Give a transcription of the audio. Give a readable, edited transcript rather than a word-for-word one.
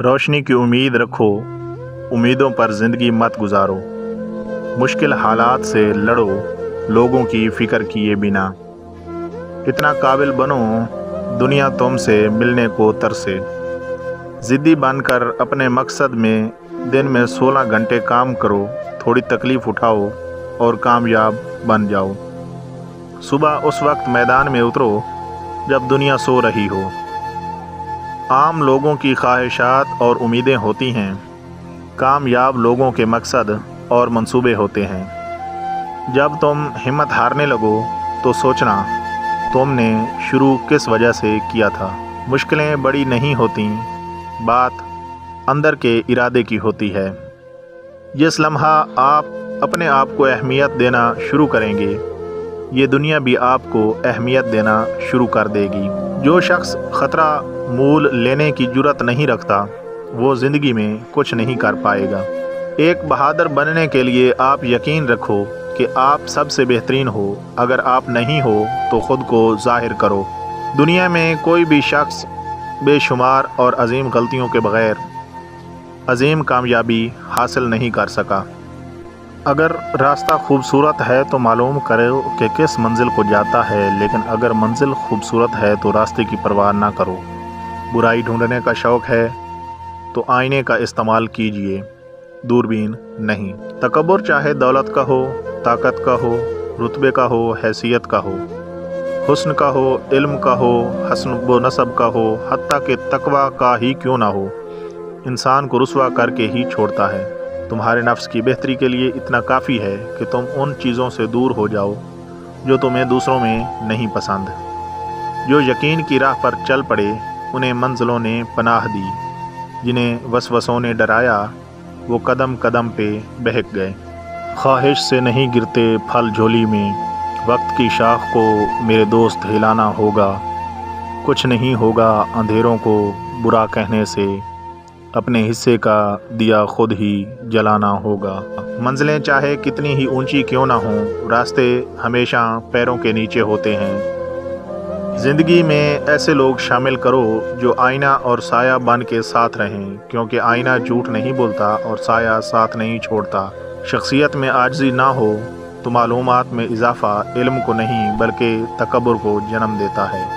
روشنی کی امید رکھو، امیدوں پر زندگی مت گزارو، مشکل حالات سے لڑو لوگوں کی فکر کیے بنا۔ اتنا قابل بنو دنیا تم سے ملنے کو ترسے۔ ضدی بن کر اپنے مقصد میں دن میں 16 گھنٹے کام کرو، تھوڑی تکلیف اٹھاؤ اور کامیاب بن جاؤ۔ صبح اس وقت میدان میں اترو جب دنیا سو رہی ہو۔ عام لوگوں کی خواہشات اور امیدیں ہوتی ہیں، کامیاب لوگوں کے مقصد اور منصوبے ہوتے ہیں۔ جب تم ہمت ہارنے لگو تو سوچنا تم نے شروع کس وجہ سے کیا تھا۔ مشکلیں بڑی نہیں ہوتیں، بات اندر کے ارادے کی ہوتی ہے۔ جس لمحہ آپ اپنے آپ کو اہمیت دینا شروع کریں گے، یہ دنیا بھی آپ کو اہمیت دینا شروع کر دے گی۔ جو شخص خطرہ مول لینے کی جرات نہیں رکھتا، وہ زندگی میں کچھ نہیں کر پائے گا۔ ایک بہادر بننے کے لیے آپ یقین رکھو کہ آپ سب سے بہترین ہو۔ اگر آپ نہیں ہو تو خود کو ظاہر کرو۔ دنیا میں کوئی بھی شخص بے شمار اور عظیم غلطیوں کے بغیر عظیم کامیابی حاصل نہیں کر سکا۔ اگر راستہ خوبصورت ہے تو معلوم کرو کہ کس منزل کو جاتا ہے، لیکن اگر منزل خوبصورت ہے تو راستے کی پرواہ نہ کرو۔ برائی ڈھونڈنے کا شوق ہے تو آئینے کا استعمال کیجیے، دوربین نہیں۔ تکبر چاہے دولت کا ہو، طاقت کا ہو، رتبے کا ہو، حیثیت کا ہو، حسن کا ہو، علم کا ہو، حسب و نسب کا ہو، حتیٰ کہ تقوی کا ہی کیوں نہ ہو، انسان کو رسوا کر کے ہی چھوڑتا ہے۔ تمہارے نفس کی بہتری کے لیے اتنا کافی ہے کہ تم ان چیزوں سے دور ہو جاؤ جو تمہیں دوسروں میں نہیں پسند۔ جو یقین کی راہ پر چل پڑے انہیں منزلوں نے پناہ دی، جنہیں وسوسوں نے ڈرایا وہ قدم قدم پہ بہک گئے۔ خواہش سے نہیں گرتے پھل جھولی میں، وقت کی شاخ کو میرے دوست ہلانا ہوگا۔ کچھ نہیں ہوگا اندھیروں کو برا کہنے سے، اپنے حصے کا دیا خود ہی جلانا ہوگا۔ منزلیں چاہے کتنی ہی اونچی کیوں نہ ہوں، راستے ہمیشہ پیروں کے نیچے ہوتے ہیں۔ زندگی میں ایسے لوگ شامل کرو جو آئینہ اور سایہ بن کے ساتھ رہیں، کیونکہ آئینہ جھوٹ نہیں بولتا اور سایہ ساتھ نہیں چھوڑتا۔ شخصیت میں عاجزی نہ ہو تو معلومات میں اضافہ علم کو نہیں بلکہ تکبر کو جنم دیتا ہے۔